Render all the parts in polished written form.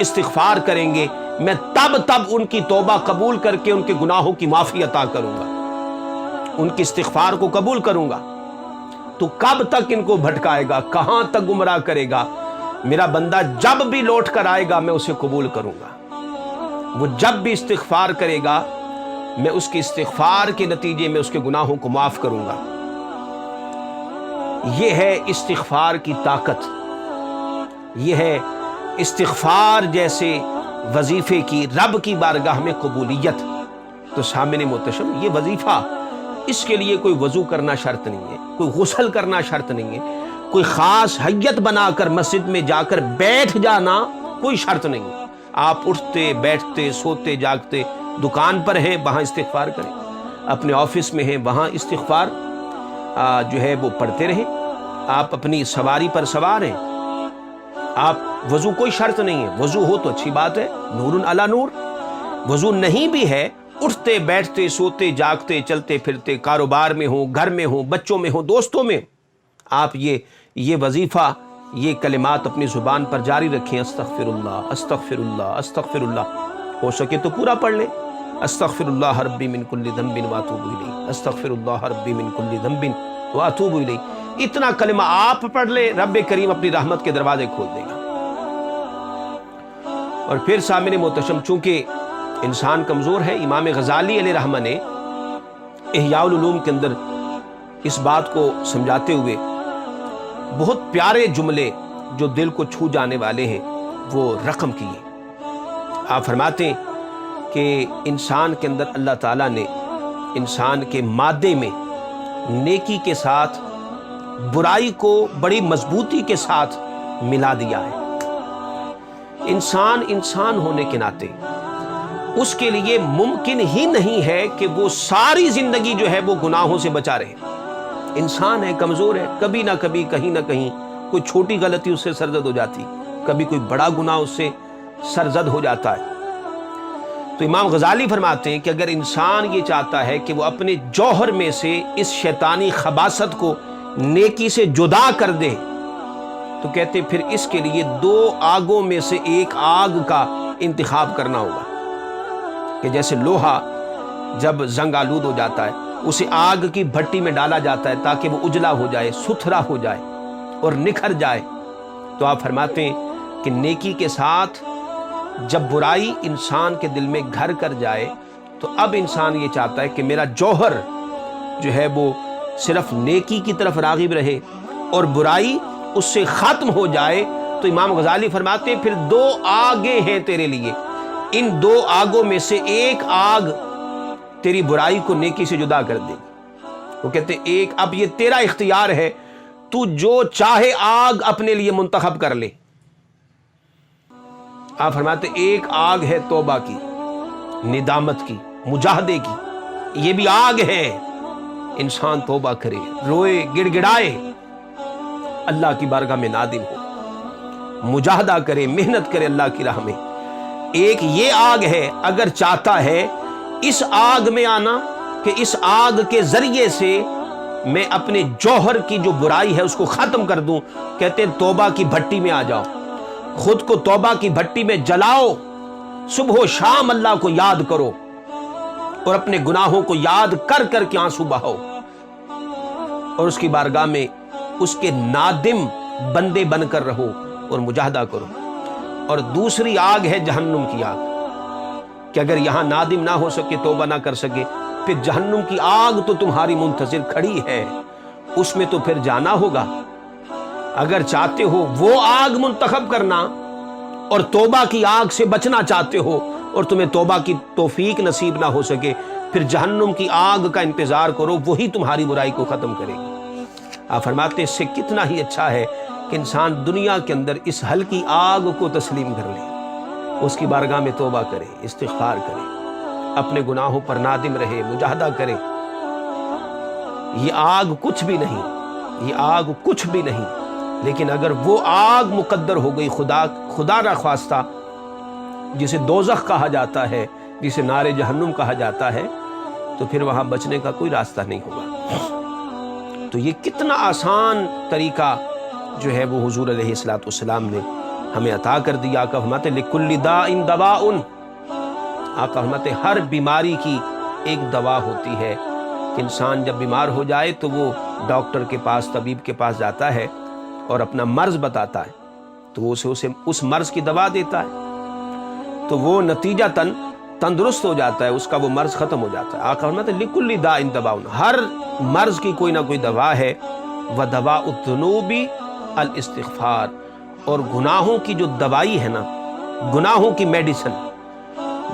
استغفار کریں گے میں تب ان کی توبہ قبول کر کے ان کے گناہوں کی معافی عطا کروں گا، ان کی استغفار کو قبول کروں گا۔ تو کب تک ان کو بھٹکائے گا، کہاں تک گمراہ کرے گا؟ میرا بندہ جب بھی لوٹ کر آئے گا میں اسے قبول کروں گا، وہ جب بھی استغفار کرے گا میں اس کی استغفار کے نتیجے میں اس کے گناہوں کو معاف کروں گا۔ یہ ہے استغفار کی طاقت، یہ ہے استغفار جیسے وظیفے کی رب کی بارگاہ میں قبولیت۔ تو سامعین محتشم، یہ وظیفہ، اس کے لیے کوئی وضو کرنا شرط نہیں ہے، کوئی غسل کرنا شرط نہیں ہے، کوئی خاص حیت بنا کر مسجد میں جا کر بیٹھ جانا کوئی شرط نہیں ہے۔ آپ اٹھتے بیٹھتے سوتے جاگتے، دکان پر ہیں وہاں استغفار کریں، اپنے آفس میں ہیں وہاں استغفار جو ہے وہ پڑھتے رہیں، آپ اپنی سواری پر سوار ہیں، آپ وضو کوئی شرط نہیں ہے، وضو ہو تو اچھی بات ہے، نور علی نور۔ وضو نہیں بھی ہے، اٹھتے بیٹھتے سوتے جاگتے چلتے پھرتے، کاروبار میں ہوں، گھر میں ہوں، بچوں میں ہوں، دوستوں میں، آپ یہ وظیفہ، یہ کلمات اپنی زبان پر جاری رکھیں، استغفر اللہ استغفر اللہ استغفر اللہ، ہو سکے تو پورا پڑھ لیں، استغفر اللہ ربی من کل ذنب واتوب الیہ، استغفر اللہ ربی من کل ذنب واتوب الیہ۔ اتنا کلمہ آپ پڑھ لیں، رب کریم اپنی رحمت کے دروازے کھول دے گا۔ اور پھر سامعین محتشم، چونکہ انسان کمزور ہے، امام غزالی علیہ رحمہ نے احیاء العلوم کے اندر اس بات کو سمجھاتے ہوئے بہت پیارے جملے جو دل کو چھو جانے والے ہیں وہ رقم کیے۔ آپ فرماتے ہیں کہ انسان کے اندر اللہ تعالیٰ نے انسان کے مادے میں نیکی کے ساتھ برائی کو بڑی مضبوطی کے ساتھ ملا دیا ہے۔ انسان ہونے کے ناطے اس کے لیے ممکن ہی نہیں ہے کہ وہ ساری زندگی جو ہے وہ گناہوں سے بچا رہے۔ انسان ہے، کمزور ہے، کبھی نہ کبھی کہیں نہ کہیں کوئی چھوٹی غلطی اس سے سرزد ہو جاتی، کبھی کوئی بڑا گناہ اس سے سرزد ہو جاتا ہے۔ تو امام غزالی فرماتے ہیں کہ اگر انسان یہ چاہتا ہے کہ وہ اپنے جوہر میں سے اس شیطانی خباثت کو نیکی سے جدا کر دے، تو کہتے پھر اس کے لیے 2 آگوں میں سے ایک آگ کا انتخاب کرنا ہوگا، کہ جیسے لوہا جب زنگ آلود ہو جاتا ہے اسے آگ کی بھٹی میں ڈالا جاتا ہے تاکہ وہ اجلا ہو جائے، ستھرا ہو جائے اور نکھر جائے۔ تو آپ فرماتے ہیں کہ نیکی کے ساتھ جب برائی انسان کے دل میں گھر کر جائے تو اب انسان یہ چاہتا ہے کہ میرا جوہر جو ہے وہ صرف نیکی کی طرف راغب رہے اور برائی اس سے ختم ہو جائے۔ تو امام غزالی فرماتے ہیں پھر 2 آگیں ہیں تیرے لیے، ان 2 آگوں میں سے ایک آگ تیری برائی کو نیکی سے جدا کر دے گی۔ وہ کہتے ہیں ایک، اب یہ تیرا اختیار ہے، تو جو چاہے آگ اپنے لیے منتخب کر لے۔ آپ فرماتے ایک آگ ہے توبہ کی، ندامت کی، مجاہدے کی، یہ بھی آگ ہے۔ انسان توبہ کرے، روئے، گڑ گڑائے، اللہ کی بارگاہ میں نادم ہو، مجاہدہ کرے، محنت کرے اللہ کی راہ میں۔ ایک یہ آگ ہے، اگر چاہتا ہے اس آگ میں آنا کہ اس آگ کے ذریعے سے میں اپنے جوہر کی جو برائی ہے اس کو ختم کر دوں، کہتے ہیں توبہ کی بھٹی میں آ جاؤ، خود کو توبہ کی بھٹی میں جلاؤ، صبح و شام اللہ کو یاد کرو اور اپنے گناہوں کو یاد کر کر کے آنسو بہاؤ اور اس کی بارگاہ میں اس کے نادم بندے بن کر رہو اور مجاہدہ کرو۔ اور دوسری آگ ہے جہنم کی آگ، کہ اگر یہاں نادم نہ ہو سکے، توبہ نہ کر سکے، پھر جہنم کی آگ تو تمہاری منتظر کھڑی ہے، اس میں تو پھر جانا ہوگا۔ اگر چاہتے ہو وہ آگ منتخب کرنا اور توبہ کی آگ سے بچنا چاہتے ہو اور تمہیں توبہ کی توفیق نصیب نہ ہو سکے، پھر جہنم کی آگ کا انتظار کرو، وہی تمہاری برائی کو ختم کرے گی۔ آپ فرماتے ہیں اس سے کتنا ہی اچھا ہے کہ انسان دنیا کے اندر اس ہلکی آگ کو تسلیم کر لے، اس کی بارگاہ میں توبہ کرے، استغفار کرے، اپنے گناہوں پر نادم رہے، مجاہدہ کرے۔ یہ آگ کچھ بھی نہیں، یہ آگ کچھ بھی نہیں، لیکن اگر وہ آگ مقدر ہو گئی خدا نہ خواستہ، جسے دوزخ کہا جاتا ہے، جسے نار جہنم کہا جاتا ہے، تو پھر وہاں بچنے کا کوئی راستہ نہیں ہوگا۔ تو یہ کتنا آسان طریقہ جو ہے وہ حضور علیہ الصلوۃ والسلام نے ہمیں عطا کر دی۔ آقا فرماتے لکل داء دواء، آقا فرماتے ہر بیماری کی ایک دوا ہوتی ہے کہ انسان جب بیمار ہو جائے تو وہ ڈاکٹر کے پاس، طبیب کے پاس جاتا ہے اور اپنا مرض بتاتا ہے تو وہ اسے اس مرض کی دوا دیتا ہے تو وہ نتیجتاً تندرست ہو جاتا ہے، اس کا وہ مرض ختم ہو جاتا ہے۔ آقا فرماتے لکل داء دواء، ہر مرض کی کوئی نہ کوئی دوا ہے۔ وَدَوَاءُ الذُّنُوبِ الاستغفار، اور گناہوں کی جو دوائی ہے نا، گناہوں کی میڈیسن،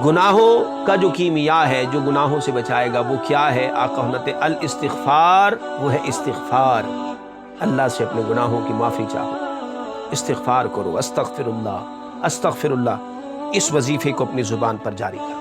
گناہوں کا جو کیمیا ہے، جو گناہوں سے بچائے گا وہ کیا ہے؟ آقا فرماتے الاستغفار، وہ ہے استغفار۔ اللہ سے اپنے گناہوں کی معافی چاہو، استغفار کرو، استغفر اللہ، استغفر اللہ، اس وظیفے کو اپنی زبان پر جاری کرو۔